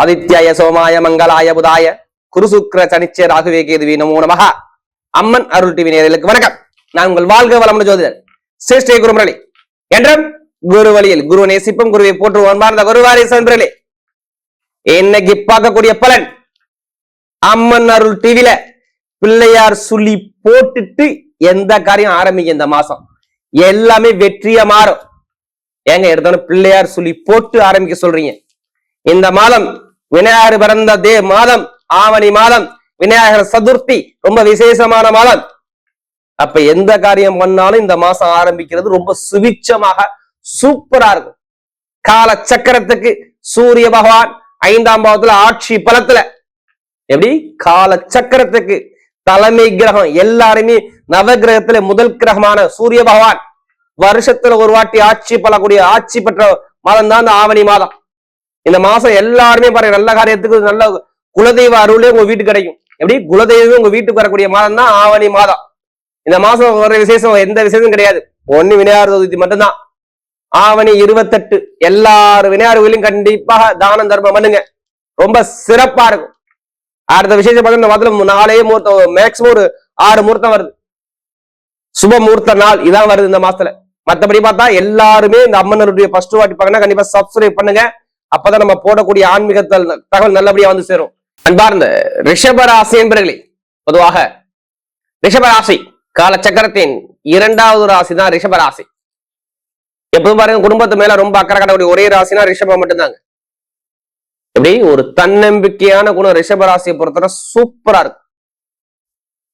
ஆதித்யாய சோமாய மங்களாய புதாய குருசுக்ர சனிச்சய ராகுவே கேதுவே நமோ நமஹ. அம்மன் அருள் டிவி நேயர்களுக்கு வணக்கம். நான் உங்கள் வாழ்க வளமுடன் ஜோதிடர் சிரேஷ்ட குருமுரளி. என்றும் குரு வழியில் குரு நேசிப்பும் குருவை போற்றுவோம். அந்த குருவாரி சந்திரலே இன்னைக்கு பார்க்கக்கூடிய பலன், அம்மன் அருள் டிவில பிள்ளையார் சொல்லி போட்டுட்டு எந்த காரியம் ஆரம்பிங்க இந்த மாசம் எல்லாமே வெற்றியா மாறும். ஏங்க எடுத்தாலும் பிள்ளையார் சொல்லி போட்டு ஆரம்பிக்க சொல்றீங்க. இந்த மாதம் விநாயகர் பிறந்த மாதம், ஆவணி மாதம், விநாயகர் சதுர்த்தி, ரொம்ப விசேஷமான மாதம். அப்ப எந்த காரியம் பண்ணாலும் இந்த மாசம் ஆரம்பிக்கிறது ரொம்ப சுபிட்சமாக சூப்பரா இருக்கும். கால சக்கரத்துக்கு சூரிய பகவான் 5ஆம் பாவத்துல ஆட்சி பலத்துல, எப்படி கால சக்கரத்துக்கு தலைமை கிரகம், எல்லாருமே நவகிரகத்துல முதல் கிரகமான சூரிய பகவான் வருஷத்துல ஒரு வாட்டி ஆட்சி பலக்கூடிய ஆட்சி பெற்ற மாதம் தான் இந்த ஆவணி மாதம். இந்த மாசம் எல்லாருமே பாருங்க, நல்ல காரியத்துக்கு நல்ல குலதெய்வ அருளே உங்க வீட்டுக்கு கிடைக்கும். எப்படி குலதெய்வம் உங்க வீட்டுக்கு வரக்கூடிய மாதம் தான் ஆவணி மாதம். இந்த மாசம் ஒரு விசேஷம், எந்த விசேஷம் கிடையாது, ஒண்ணு விநாயகர் சதுர்த்தி மட்டும்தான். ஆவணி 28 எல்லாரும் விநாயகர் கோயிலும் கண்டிப்பாக தானம் தர்மம் பண்ணுங்க, ரொம்ப சிறப்பா இருக்கும். அடுத்த விசேஷம் பார்க்க இந்த மாதத்துல 4 முகூர்த்தம், மேக்சிமம் ஒரு 6 முகூர்த்தம் வருது, சுப முகூர்த்த நாள் இதான் வருது இந்த மாசத்துல. மற்றபடி பார்த்தா எல்லாருமே இந்த அம்மனுடைய ஃபர்ஸ்ட் வாட்டி பார்க்கணும், கண்டிப்பா சப்ஸ்கிரைப் பண்ணுங்க. அப்பதான் நம்ம போடக்கூடிய ஆன்மீக தகவல் நல்லபடியா வந்து சேரும். அன்பார்ந்த ரிஷபராசி என்பர்களே, பொதுவாக ரிஷபராசி காலச்சக்கரத்தின் 2வது ராசி தான் ரிஷபராசி. எப்பவும் பாருங்க, குடும்பத்து மேல ரொம்ப அக்கறை காட்டக்கூடிய ஒரே ராசினா ரிஷபம் மட்டும்தாங்க. எப்படி ஒரு தன்னம்பிக்கையான குணம் ரிஷபராசியை பொறுத்தவரை சூப்பரா இருக்கு.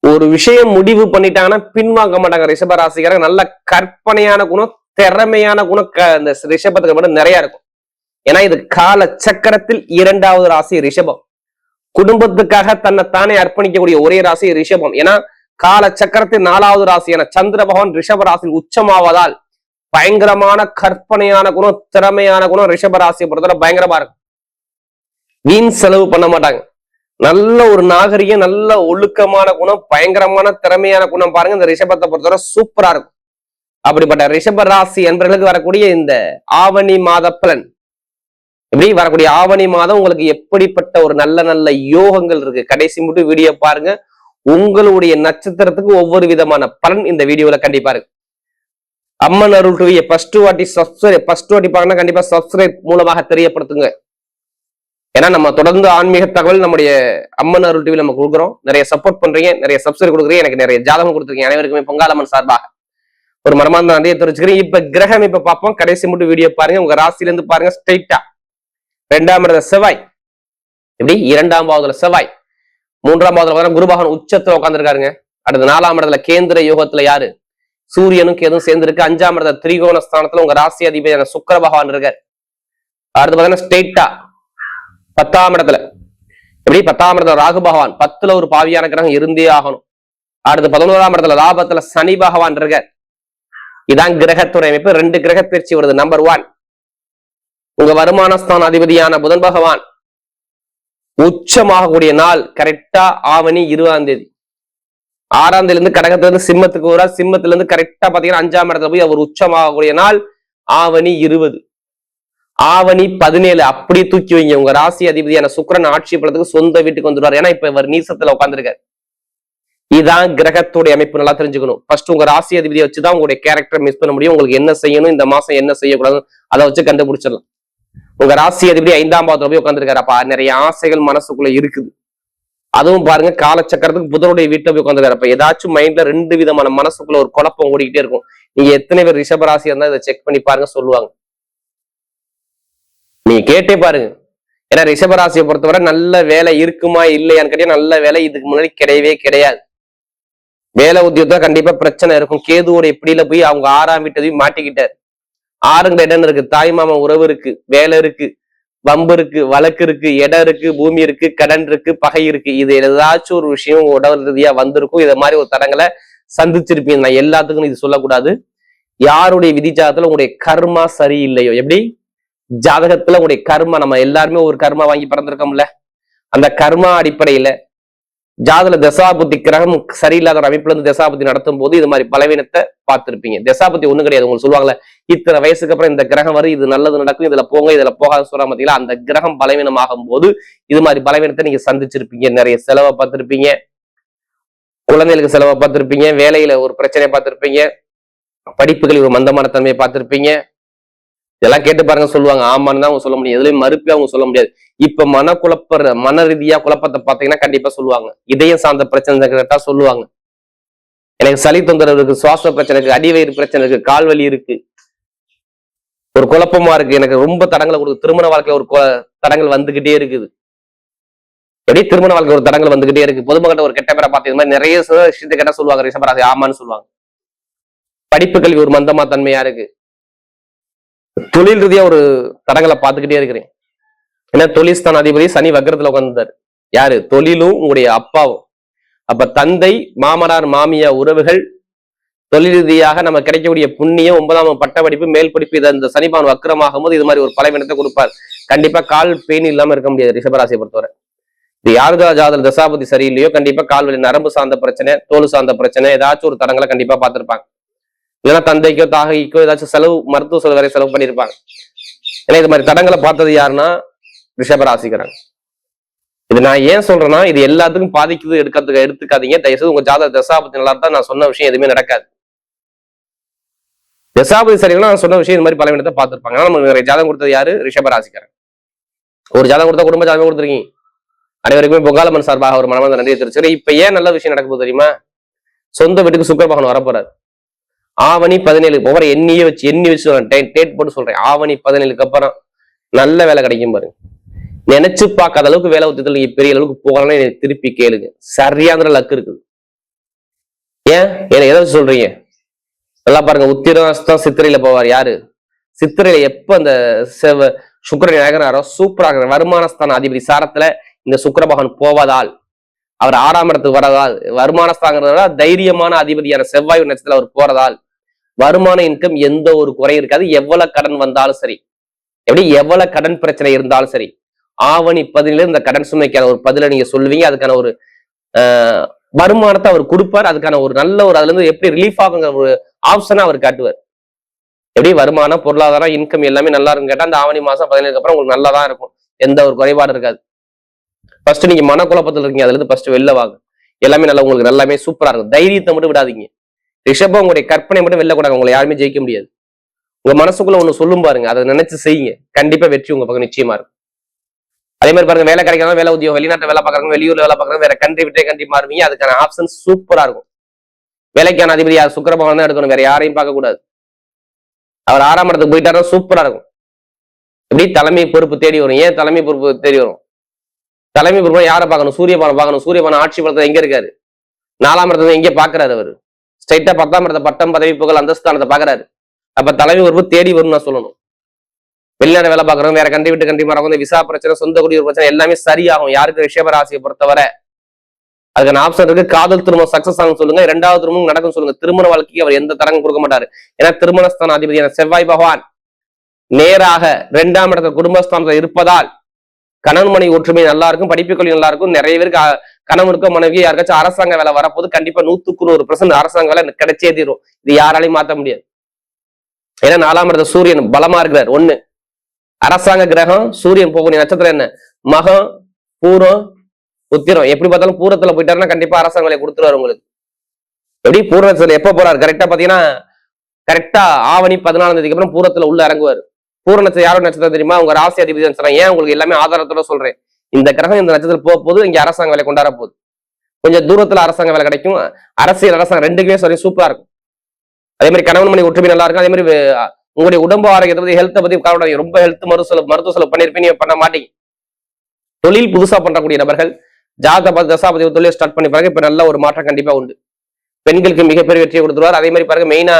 ஒரு விஷயம் முடிவு பண்ணிட்டாங்கன்னா பின்வாங்க மாட்டாங்க ரிஷபராசிக்காரங்க. நல்ல கற்பனையான குணம், திறமையான குணம் இந்த ரிஷபத்துக்கு மட்டும் நிறைய இருக்கும். ஏன்னா இது கால சக்கரத்தில் 2வது ராசி ரிஷபம். குடும்பத்துக்காக தன்னை தானே அர்ப்பணிக்கக்கூடிய ஒரே ராசி ரிஷபம். ஏன்னா கால சக்கரத்தில் 4வது ராசியான சந்திர பகவான் ரிஷப ராசியில் உச்சமாவதால் பயங்கரமான கற்பனையான குணம், திறமையான குணம் ரிஷபராசியை பொறுத்தவரை பயங்கரமா இருக்கும். வீண் செலவு பண்ண மாட்டாங்க. நல்ல ஒரு நாகரிகம், நல்ல ஒழுக்கமான குணம், பயங்கரமான திறமையான குணம் பாருங்க இந்த ரிஷபத்தை பொறுத்தவரை சூப்பரா இருக்கும். அப்படிப்பட்ட ரிஷப ராசி என்பவர்களுக்கு வரக்கூடிய இந்த ஆவணி மாத பலன், எப்படி வரக்கூடிய ஆவணி மாதம் உங்களுக்கு எப்படிப்பட்ட ஒரு நல்ல நல்ல யோகங்கள் இருக்கு, கடைசி மட்டும் வீடியோ பாருங்க. உங்களுடைய நட்சத்திரத்துக்கு ஒவ்வொரு விதமான பலன் இந்த வீடியோல கண்டிப்பா இருக்கு. அம்மன் அருள் டிவியை ஃபர்ஸ்ட் வாட்டி பார்க்கணும், கண்டிப்பா சப்ஸ்கிரைப் மூலமாக தெரியப்படுத்துங்க. ஏன்னா நம்ம தொடர்ந்து ஆன்மீக தகவல் நம்முடைய அம்மன் அருள் டிவி நம்ம கொடுக்குறோம். நிறைய சப்போர்ட் பண்றீங்க, நிறைய சப்ஸ்கிரைப் கொடுக்குறீங்க, எனக்கு நிறைய ஜாதகம் கொடுத்துருக்கீங்க. அனைவருக்குமே பொங்காலம்மன் சார்பாக ஒரு மனமார்ந்த நன்றியை தெரிவிச்சுக்கிறேன். இப்ப கிரகம் இப்ப பார்ப்போம், கடைசி மட்டும் வீடியோ பாருங்க. உங்க ராசியில இருந்து பாருங்க ஸ்ட்ரைட்டா. 2ஆம் இடத்துல செவ்வாய், எப்படி 2ஆம் பாவத்துல செவ்வாய், 3ஆம் பாவத்துல குரு பகவான் உச்சத்துல உட்காந்துருக்காருங்க. அடுத்து 4ஆம் இடத்துல கேந்திர யோகத்துல யாரு, சூரியனும் கேதும் சேர்ந்து இருக்கு. 5ஆம் இடத்துல திரிகோண ஸ்தானத்துல உங்க ராசி அதிபதியான சுக்கிர பகவான் இருக்காரு. அடுத்து பாத்தீங்கன்னா ஸ்ட்ரெயிட்டா 10ஆம் இடத்துல, எப்படி 10ஆம் இடத்துல ராகு பகவான், 10ல ஒரு பாவியான கிரகம் இருந்தே ஆகணும். அடுத்து 11ஆம் இடத்துல லாபத்துல சனி பகவான் இருக்கார். இதான் கிரகத்துறை அமைப்பு. 2 கிரக பயிற்சி வருது. நம்பர் 1 உங்க வருமானஸ்தான அதிபதியான புதன் பகவான் உச்சமாகக்கூடிய நாள் கரெக்டா ஆவணி 20ஆம் தேதி. 6ஆம் தேதியிலிருந்து கடகத்துல இருந்து சிம்மத்துக்கு வருவார். சிம்மத்துல இருந்து கரெக்டா பாத்தீங்கன்னா 5ஆம் இடத்துல போய் அவர் உச்சமாகக்கூடிய நாள் ஆவணி 20. ஆவணி 17 அப்படி தூக்கி வைங்க. உங்க ராசி அதிபதியான சுக்கிரன் ஆட்சி பலத்துக்கு சொந்த வீட்டுக்கு வந்துடுவார். ஏன்னா இப்ப இவர் நீசத்துல உட்காந்துருக்காரு. இதான் கிரகத்துடைய அமைப்பு, நல்லா தெரிஞ்சுக்கணும். ஃபர்ஸ்ட் உங்க ராசி அதிபதியை வச்சுதான் உங்களுடைய கேரக்டர் மிஸ் பண்ண முடியும். உங்களுக்கு என்ன செய்யணும், இந்த மாசம் என்ன செய்யக்கூடாது, அதை வச்சு கண்டுபிடிச்சிடலாம். உங்க ராசி அதிபதி 5ஆம் பாவத்துல போய் உட்காந்துருக்காரு. அப்ப நிறைய ஆசைகள் மனசுக்குள்ள இருக்குது. அதுவும் பாருங்க காலச்சக்கரத்துக்கு புதனுடைய வீட்டுல போய் உட்காந்துருக்காரு. அப்ப ஏதாச்சும் மைண்ட்ல 2 விதமான மனசுக்குள்ள ஒரு குழப்பம் ஓடிக்கிட்டே இருக்கும். நீங்க எத்தனை பேர் ரிஷபராசியா இருந்தா இதை செக் பண்ணி பாருங்க, சொல்லுவாங்க. நீங்க கேட்டே பாருங்க. ஏன்னா ரிஷபராசியை பொறுத்தவரை நல்ல வேலை இருக்குமா இல்லையான்னு கேட்டா நல்ல வேலை இதுக்கு முன்னாடி கிடையவே கிடையாது. வேலை உத்தியோகத்துல கண்டிப்பா பிரச்சனை இருக்கும். கேதுவோட எப்படியில போய் அவங்க 6ஆம் வீட்டையும் மாட்டிக்கிட்டாரு. 6ங்கிற இடம் இருக்கு, தாய் மாமா உறவு இருக்கு, வேலை இருக்கு, வம்பு இருக்கு, வழக்கு இருக்கு, இடம் இருக்கு, பூமி இருக்கு, கடன் இருக்கு, பகை இருக்கு. இது ஏதாச்சும் ஒரு விஷயம் உடல் ரீதியா வந்திருக்கும். இதை மாதிரி ஒரு தடங்களை சந்திச்சிருப்பீங்க. நான் எல்லாத்துக்கும் இது சொல்லக்கூடாது. யாருடைய விதி ஜாதகத்துல உங்களுடைய கர்மா சரியில்லையோ, எப்படி ஜாதகத்துல உங்களுடைய கர்மா, நம்ம எல்லாருமே ஒரு கர்மா வாங்கி பிறந்திருக்கோம்ல, அந்த கர்மா அடிப்படையில ஜாதல தசாபுத்தி கிரகம் சரியில்லாத ஒரு அமைப்புல இருந்து தசாபுத்தி நடத்தும் போது இது மாதிரி பலவீனத்தை பார்த்திருப்பீங்க. தசாபுத்தி ஒண்ணும் கிடையாது. உங்களுக்கு சொல்லுவாங்கல்ல, இத்தனை வயசுக்கு அப்புறம் இந்த கிரகம் வரும், இது நல்லது நடக்கும், இதுல போங்க இதுல போகாது சொல்ற பார்த்தீங்களா, அந்த கிரகம் பலவீனமாகும் போது இது மாதிரி பலவீனத்தை நீங்க சந்திச்சிருப்பீங்க. நிறைய செலவை பார்த்திருப்பீங்க, குழந்தைகளுக்கு செலவை பார்த்திருப்பீங்க, வேலையில ஒரு பிரச்சனையை பார்த்திருப்பீங்க, படிப்புகளில் ஒரு மந்தமான தன்மையை பார்த்திருப்பீங்க. இதெல்லாம் கேட்டு பாருங்க, சொல்லுவாங்க. ஆமான்னு தான் அவங்க சொல்ல முடியும், எதுலையும் மறுப்பே அவங்க சொல்ல முடியாது. இப்ப மன ரீதியா குழப்பத்தை பார்த்தீங்கன்னா கண்டிப்பா சொல்லுவாங்க. இதயம் சார்ந்த பிரச்சனை கேட்டா சொல்லுவாங்க, எனக்கு சளி தொந்தரவு இருக்கு, சுவாச பிரச்சனை இருக்கு, அடிவயிறு பிரச்சனை இருக்கு, கால்வலி இருக்கு, ஒரு குழப்பமா இருக்கு, எனக்கு ரொம்ப தடங்களை கொடுக்கு, திருமண வாழ்க்கையில ஒரு தடங்கள் வந்துகிட்டே இருக்குது. எப்படி திருமண வாழ்க்கை ஒரு தடங்கள் வந்துகிட்டே இருக்கு. பொதுமக்கள் ஒரு கெட்ட பேரை பார்த்து மாதிரி நிறைய விஷயத்தை கேட்டா சொல்லுவாங்க, ரிஷபராசி ஆமான்னு சொல்லுவாங்க. படிப்பு கல்வி ஒரு மந்தமா தன்மையா இருக்கு. தொழில் ரீதியா ஒரு தடங்களை பார்த்துக்கிட்டே இருக்கிறேன். ஏன்னா தொழில்ஸ்தான அதிபதி சனி வக்ரத்துல உட்கார்ந்தாரு. யாரு? தொழிலும் உங்களுடைய அப்பாவும். அப்ப தந்தை, மாமனார், மாமியா உறவுகள், தொழில் ரீதியாக நம்ம கிடைக்கக்கூடிய புண்ணியம், 9ஆம் பட்ட படிப்பு, மேல் படிப்பு, இதை இந்த சனிபான் வக்ரமாகும் போது இது மாதிரி ஒரு பலவீனத்தை கொடுப்பார். கண்டிப்பா கால் பெயின் இல்லாம இருக்க முடியாது ரிஷபராசியை பொறுத்தவரை. இது யாருதா ஜாதல் தசாபதி சரியில்லையோ கண்டிப்பா கால்வலி, நரம்பு சார்ந்த பிரச்சனை, தோல் சார்ந்த பிரச்சனை, ஏதாச்சும் ஒரு தடங்களை கண்டிப்பா பார்த்திருப்பாங்க. இல்லைன்னா தந்தைக்கோ தாகைக்கோ ஏதாச்சும் செலவு, மருத்துவ செலவு வரை செலவு பண்ணியிருப்பாங்க. ஏன்னா இது மாதிரி தடங்களை பார்த்தது யாருன்னா ரிஷபராசிக்கிறாங்க. இது நான் ஏன் சொல்றேன்னா, இது எல்லாத்துக்கும் பாதிக்குது எடுத்துக்காதீங்க தயவுசெய்து. உங்க ஜாதக தசாபதி நல்லா இருந்தா நான் சொன்ன விஷயம் எதுவுமே நடக்காது. தசாபதி சரிங்களா நான் சொன்ன விஷயம் இது மாதிரி பலவீனத்தை பார்த்திருப்பாங்க. நம்ம நிறைய ஜாதகம் கொடுத்தது யாரு? ரிஷபராசிக்கிறாங்க. ஒரு ஜாதகம் கொடுத்தா குடும்ப ஜாதகம் கொடுத்துருக்கீங்க. அனைவருக்குமே பொங்காலம்மன் சார்பாக ஒரு மனமார்ந்த நன்றியை தெரிவிச்சுக்கிறேன். இப்ப ஏன் நல்ல விஷயம் நடக்க போகுது தெரியுமா? சொந்த வீட்டுக்கு சுக்கிர பகவான் வரப்போறாரு. ஆவணி 17 ஒவ்வொரு எண்ணி வச்சு டேட் போட்டு சொல்றேன். ஆவணி 17க்கு அப்புறம் நல்ல வேலை கிடைக்கும் பாருங்க. நினைச்சு பார்க்காத அளவுக்கு வேலை உத்தியத்தில் நீங்க பெரிய அளவுக்கு போகலாம்னு திருப்பி கேளுங்க. சரியான லக்கு இருக்குது. ஏன் எதை சொல்றீங்க? நல்லா பாருங்க. உத்திரஸ்தான் சித்திரையில போவார். யாரு? சித்திரையில எப்ப அந்த சுக்கிரன் நகராரோ சூப்பராக வருமானஸ்தான அதிபதி சாரத்துல இந்த சுக்கிர பகவான் போவதால், அவர் 6ஆம் இடத்துக்கு வரதால், வருமானஸ்தான தைரியமான அதிபதியான செவ்வாய் நட்சத்திரத்துல அவர் போறதால் வருமான இன்கம் எந்த ஒரு குறையும் இருக்காது. எவ்வளவு கடன் வந்தாலும் சரி, எப்படி எவ்வளவு கடன் பிரச்சனை இருந்தாலும் சரி, ஆவணி 17 இந்த கடன் சுமைக்கான ஒரு பதில நீங்க சொல்லுவீங்க. அதுக்கான ஒரு வருமானத்தை அவர் கொடுப்பார். அதுக்கான ஒரு நல்ல ஒரு அதுல இருந்து எப்படி ரிலீஃப் ஆகுங்கிற ஒரு ஆப்ஷனை அவர் காட்டுவார். எப்படி வருமானம், பொருளாதாரம், இன்கம் எல்லாமே நல்லா இருக்கும் கேட்டா அந்த ஆவணி மாசம் 17க்கு அப்புறம் உங்களுக்கு நல்லா தான் இருக்கும். எந்த ஒரு குறைபாடு இருக்காது. ஃபர்ஸ்ட் நீங்க மனக்குழப்பத்தில் இருக்கீங்க, அதுல இருந்து ஃபர்ஸ்ட் வெளில வாங்க. எல்லாமே நல்லா உங்களுக்கு எல்லாமே சூப்பரா இருக்கும். தைரியத்தை மட்டும் விடாதீங்க. ரிஷபம் உங்களுடைய கற்பனை மட்டும் வெளில கூடாது. உங்களை யாருமே ஜெயிக்க முடியாது. உங்க மனசுக்குள்ள ஒண்ணு சொல்லும் பாருங்க, அதை நினைச்சு செய்யுங்க. கண்டிப்பா வெற்றி உங்க பக்கம் நிச்சயமா இருக்கும். அதே மாதிரி பாருங்க, வேலை கிடைக்காம வேலை உத்தியோகம், வெளிநாட்டு வேலை பார்க்கறாங்க, வெளியூர்ல வேலை பார்க்கறாங்க, வேற கண்ட்ரி விட்டே கண்ட்ரி மாறுவீங்க. அதுக்கான ஆப்ஷன் சூப்பரா இருக்கும். வேலைக்கான அதிபதி யார்? சுக்கிர பகவான் தான் எடுக்கணும், வேற யாரையும் பார்க்க கூடாது. அவர் 6ஆம் இடத்துக்கு போயிட்டாரா சூப்பரா இருக்கும். எப்படி தலைமை பொறுப்பு தேடி வரும். ஏன் தலைமை பொறுப்பு தேடி வரும்? தலைமை பொறுப்பு யாரை பார்க்கணும்? சூரியபானம் பார்க்கணும். சூரியபானம் ஆட்சி பலத்தை எங்க இருக்காரு? 4ஆம் இடத்துல எங்கே பாக்குறாரு அவரு? ஸ்ட்ரைட்டா 10ஆம் இடத்தை பட்டம், பதவி, புகழ், அந்தஸ்தானத்தை பாக்குறாரு. அப்ப தலைமை பொறுப்பு தேடி வரும் நான் சொல்லணும். வெளிநாடு வேலை பார்க்கறவங்க, வேற கண்டி விட்டு கண்டி மாறவங்க, விசா பிரச்சனை, சொந்த குடியுரிமை பிரச்சனை எல்லாமே சரியாகும். யாருக்கு? ரிஷபராசியை பொறுத்தவரை அதுக்கான ஆப்ஷன் இருக்கு. காதல் திருமணம் சக்சஸ் ஆகும் சொல்லுங்க. 2வது திருமணம் நடக்கும் சொல்லுங்க. திருமண வாழ்க்கைக்கு அவர் எந்த தரங்கும் கொடுக்க மாட்டாரு. ஏன்னா திருமணஸ்தான அதிபதியான செவ்வாய் பகவான் நேராக 2ஆம் இடத்துல குடும்பஸ்தானத்தில் இருப்பதால் கணவன் மனைவி ஒற்றுமை நல்லா இருக்கும். படிப்பு கல்வி நல்லா இருக்கும். நிறைய பேருக்கு கணவனுக்கும் மனைவி யாருக்காச்சும் அரசாங்க வேலை வரப்போது கண்டிப்பா 100% அரசாங்க வேலை கிடைச்சே தீரும். இது யாராலையும் மாற்ற முடியாது. ஏன்னா 4ஆம் இடத்துல சூரியன் பலமா இருக்கிறார். 1 அரசாங்க கிரகம். சூரியன் போகக்கூடிய நட்சத்திரம் என்ன? மகம், பூரம், உத்திரம். எப்படி பார்த்தாலும் பூரத்துல போயிட்டாருன்னா கண்டிப்பா அரசாங்க வேலையை கொடுத்துருவாரு உங்களுக்கு. எப்படி பூர்ணத்துல எப்ப போறாரு? கரெக்டா பாத்தீங்கன்னா கரெக்டா ஆவணி 14ஆம் தேதிக்கு அப்புறம் பூரத்துல உள்ள இறங்குவாரு. பூர நட்சத்திரம் யாரோட நட்சத்திரம் தெரியுமா? உங்க ராசி அதிபதி நட்சத்திரம். ஏன் உங்களுக்கு எல்லாமே ஆதாரத்தோட சொல்றேன். இந்த கிரகம் இந்த நட்சத்திரம் போகும்போது இங்க அரசாங்க வேலை கொண்டாட போகுது. கொஞ்சம் தூரத்துல அரசாங்க வேலை கிடைக்கும். அரசியல், அரசாங்கம் ரெண்டுக்குமே சரி சூப்பரா இருக்கும். அதே மாதிரி கணவன் மனைவி ஒற்றுமை நல்லா இருக்கும். அதே மாதிரி உங்களுடைய உடம்பு ஆரோக்கியத்தை பத்தி, ஹெல்த்தை பத்தி கவலை. ரொம்ப ஹெல்த் மருத்துவ செலவு பண்ணிருப்பீங்க, பண்ண மாட்டீங்க. தொழில் புதுசா பண்றக்கூடிய நபர்கள் ஜாதக தசாபதி தொழில் ஸ்டார்ட் பண்ணி பாருங்க. இப்ப நல்ல ஒரு மாற்றம் கண்டிப்பா உண்டு. பெண்களுக்கு மிகப்பெரிய வெற்றியை கொடுத்துருவார். அதே மாதிரி பாருங்க, மெயினா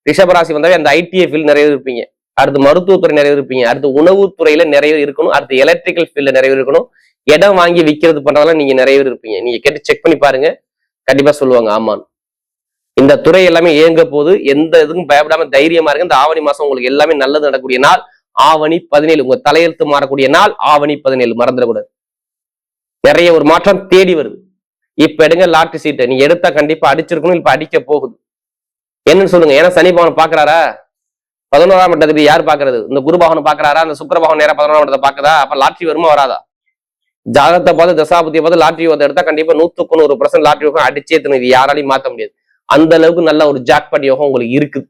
ரிஷபராசி வந்தாவே அந்த ஐடிஐ ஃபீல்ட் நிறைய இருப்பீங்க. அடுத்து மருத்துவத்துறை நிறைய இருப்பீங்க. அடுத்து உணவுத்துறையில நிறைய இருக்கணும். அடுத்து எலக்ட்ரிக்கல் ஃபீல்ட்ல நிறைய இருக்கணும். இடம் வாங்கி விற்கிறது பண்றதெல்லாம் நீங்க நிறைய இருப்பீங்க. நீங்க கேட்டு செக் பண்ணி பாருங்க, கண்டிப்பா சொல்லுவாங்க ஆமான்னு. இந்த துறை எல்லாமே இயங்க போது எந்த இதுக்கும் பயப்படாம தைரியமா இருக்கு. இந்த ஆவணி மாசம் உங்களுக்கு எல்லாமே நல்லது நடக்கக்கூடிய நாள் ஆவணி 17. உங்க தலையெழுத்து மாறக்கூடிய நாள் ஆவணி 17. மறந்துடக்கூடாது. நிறைய ஒரு மாற்றம் தேடி வருது. இப்ப எடுங்க லாட்டரி சீட்டை, நீ எடுத்தா கண்டிப்பா அடிச்சிருக்கணும், இப்ப அடிக்க போகுது. என்னன்னு சொல்லுங்க. ஏன்னா சனி பகவான் பாக்குறாரா? 11ஆம் இடத்துக்கு யார் பாக்குறது? இந்த குரு பகவான் பாக்குறாரா? இந்த சுக்கிர பகவான் நேரம் 11ஆம் இடத்தை பாக்குதா? அப்ப லாட்டரி வருமா வராதா? ஜாதகத்தை பார்த்து தசாபதியை பார்த்து லாட்டரி எடுத்தா கண்டிப்பா 100% லாட்டரி யோகம் அடிச்சே தரும். இது யாராலையும் மாத்த முடியாது. அந்த அளவுக்கு நல்ல ஒரு ஜாக்பாட் யோகம் உங்களுக்கு இருக்குது.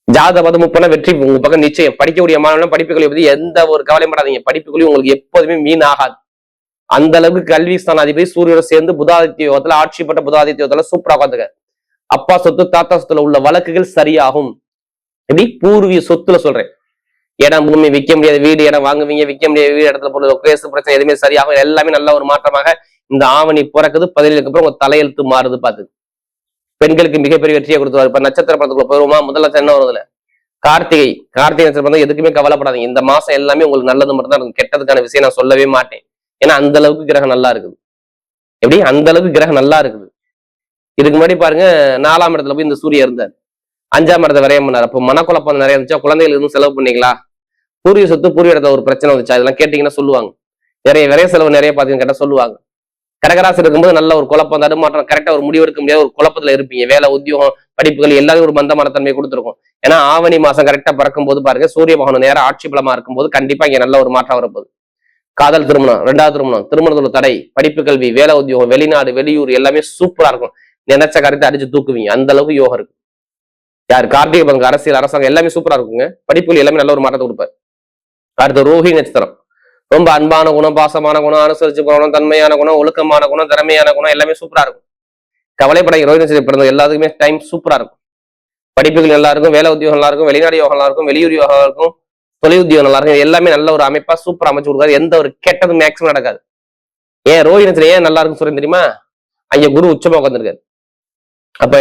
ஜாதக பார்த்து முப்பனா வெற்றி உங்க பக்கம் நிச்சயம். படிக்கக்கூடிய மாணவர்கள் படிப்புகளை பத்தி எந்த ஒரு கவலையும் படாதீங்க. படிப்புகளையும் உங்களுக்கு எப்போதுமே மீன் ஆகாது. அந்த அளவுக்கு கல்வி ஸ்தானாதிபதி சூரியனோட சேர்ந்து புதாதித்ய யோகத்துல, ஆட்சி பெற்ற புதாதித்ய யோகத்துல சூப்பரா உட்காந்துக்க. அப்பா சொத்து தாத்தா சொத்துல உள்ள வழக்குகள் சரியாகும். எப்படி பூர்வீக சொத்துல சொல்றேன். இடம் பூமி விற்க முடியாது, வீடு இடம் வாங்குவீங்க, விற்க முடியாது வீடு இடத்துல போல கேசு பிரச்சனை எதுவுமே சரியாகும். எல்லாமே நல்ல ஒரு மாற்றமாக இந்த ஆவணி பிறக்குது. 17க்கு அப்புறம் உங்க தலையெழுத்து மாறுது. பாத்து பெண்களுக்கு மிகப்பெரிய வெற்றியை கொடுத்துருவாரு. இப்ப நட்சத்திர படத்துக்குள்ள போயிருவோமா? முதல்ல என்ன வருதுல கார்த்திகை நட்சத்திரம் எதுக்குமே கவலைப்படாதீங்க. இந்த மாசம் எல்லாமே உங்களுக்கு நல்லது மட்டும் தான் இருக்கும். கெட்டதுக்கான விஷயம் நான் சொல்லவே மாட்டேன். ஏன்னா அந்த அளவுக்கு கிரகம் நல்லா இருக்குது. எப்படி அந்த அளவுக்கு கிரகம் நல்லா இருக்குது. இதுக்கு முன்னாடி பாருங்க 4ஆம் இடத்துல போய் இந்த சூரியன் இருந்தார். 5ஆம் இடத்தை விரயம் பண்ணார். அப்போ மனக்குழப்பம் நிறைய இருந்துச்சா? குழந்தைகள் எதுவும் செலவு பண்ணீங்களா? பூர்வீக சொத்து பூர்வீக இடத்துல ஒரு பிரச்சனை வந்துச்சா? அதெல்லாம் கேட்டீங்கன்னா சொல்லுவாங்க. நிறைய விரைய செலவு நிறைய பாத்தீங்கன்னு கேட்டா சொல்லுவாங்க. கடகராசி இருக்கும்போது நல்ல ஒரு குழப்பம், தடுமாற்றம், கரெக்டா ஒரு முடிவு எடுக்க முடியாத ஒரு குழப்பத்துல இருப்பீங்க. வேலை, உத்தியோகம், படிப்புகள் எல்லாரும் ஒரு மந்தமான தன்மை கொடுத்துருக்கும். ஏன்னா ஆவணி மாசம் கரெக்டா பறக்கும் போது பாருங்க சூரிய பகவான் நேரம் ஆட்சி பலமா இருக்கும்போது கண்டிப்பா இங்க நல்ல ஒரு மாற்றம் வரப்போகுது. காதல் திருமணம், 2வது திருமணம், திருமணத்தோட தடை, படிப்பு கல்வி, வேலை உத்தியோகம், வெளிநாடு வெளியூர் எல்லாமே சூப்பரா இருக்கும். நினைச்ச காரியத்தை அடிச்சு தூக்குவீங்க. அந்த அளவுக்கு யோகம் இருக்கு. யார் கார்த்திகை பங்கு, அரசியல், அரசாங்கம் எல்லாமே சூப்பரா இருக்குங்க. படிப்புகள் எல்லாமே நல்ல ஒரு மாற்றத்தை கொடுப்பாரு. அடுத்த ரோஹிணி நட்சத்திரம். ரொம்ப அன்பான குணம், பாசமான குணம், அனுசரிச்சு போகணும், தன்மையான குணம், ஒழுக்கமான குணம், திறமையான குணம் எல்லாமே சூப்பரா இருக்கும். கவலைப்படாத ரோஹிணி நட்சத்திரம் பிறந்த எல்லாத்துக்குமே டைம் சூப்பரா இருக்கும். படிப்புகள் நல்லா இருக்கும், வேலை உத்தியோகம் நல்லா இருக்கும், வெளிநாடு யோகம் நல்லா இருக்கும், வெளியூர் யோகம் இருக்கும், தொழில் உத்தியோகம் நல்லா இருக்கும். எல்லாமே நல்ல ஒரு அமைப்பா சூப்பரா அமைச்சு கொடுக்காது. எந்த ஒரு கெட்டது மேக்ஸிமம் நடக்காது. ஏன் ரோஹிணி நட்சத்திரம் ஏன் நல்லா இருக்கும் சொல்றேன் தெரியுமா? அங்க குரு உச்சமா உட்காந்துருக்காரு. அப்ப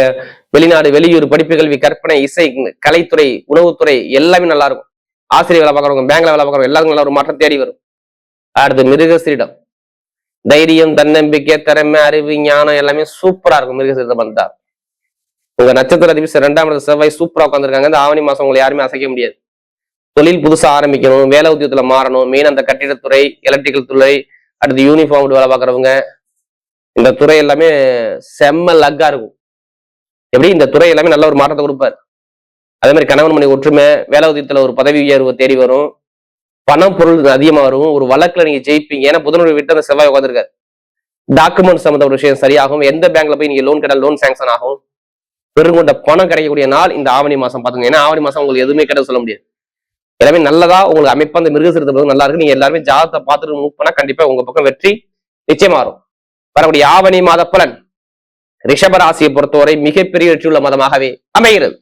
வெளிநாடு வெளியூர், படிப்பு கல்வி, கற்பனை, இசை, கலைத்துறை, உணவுத்துறை எல்லாமே நல்லா இருக்கும். ஆசிரியர் வேலை பார்க்கறவங்க, பேங்க்ல வேலை பார்க்கறவங்க எல்லாருக்கும் நல்ல ஒரு மாற்றம் தேடி வரும். அடுத்து மிருகசீரிடம். தைரியம், தன்னம்பிக்கை, திறமை, அறிவு, ஞானம் எல்லாமே சூப்பரா இருக்கும். மிருகசீரிடம் வந்தா உங்க நட்சத்திர அதிபதி 2ஆம் இடத்துல செவ்வாய் சூப்பரா உட்காந்துருக்காங்க. இந்த ஆவணி மாசம் உங்களை யாருமே அசைக்க முடியாது. தொழில் புதுசா ஆரம்பிக்கணும், வேலை உத்தியோகத்துல மாறணும், மெயின் அந்த கட்டிடத்துறை, எலக்ட்ரிக்கல் துறை, அடுத்து யூனிஃபார்ம் வேலை பார்க்கறவங்க, இந்த துறை எல்லாமே செம்ம லக்கா இருக்கும். எப்படி இந்த துறை எல்லாமே நல்ல ஒரு மாற்றத்தை கொடுப்பாரு. அதே மாதிரி கணவன் மனைவி ஒற்றுமை, வேலை உத்தியத்துல ஒரு பதவி உயர்வு தேடி வரும், பணம் பொருள் அதிகமா வரும், ஒரு வழக்குல நீங்க ஜெயிப்பீங்க. ஏன்னா புதனுடைய விட்டு அந்த செவ்வாய் உட்காந்துருக்காரு. டாக்குமெண்ட் சம்பந்த ஒரு விஷயம் சரியாகும். எந்த பேங்க்ல போய் நீங்க லோன் கேட்டால் லோன் சாங்ஷன் ஆகும். பெருங்கொண்ட பணம் கிடைக்கக்கூடிய நாள் இந்த ஆவணி மாசம் பாத்துங்க. ஏன்னா ஆவணி மாசம் உங்களுக்கு எதுவுமே கிடையாது சொல்ல முடியாது. எல்லாமே நல்லதா உங்களுக்கு அமைப்பா அந்த மிருகசீரிடம் நல்லா இருக்கு. நீங்க எல்லாருமே ஜாதகத்தை பார்த்துட்டு மூவ் பண்ணா கண்டிப்பா உங்க பக்கம் வெற்றி நிச்சயமா வரும். வரக்கூடிய ஆவணி மாத பலன் ரிஷபராசியை பொறுத்தவரை மிகப்பெரிய வெற்றியுள்ள மாதமாகவே அமைகிறது.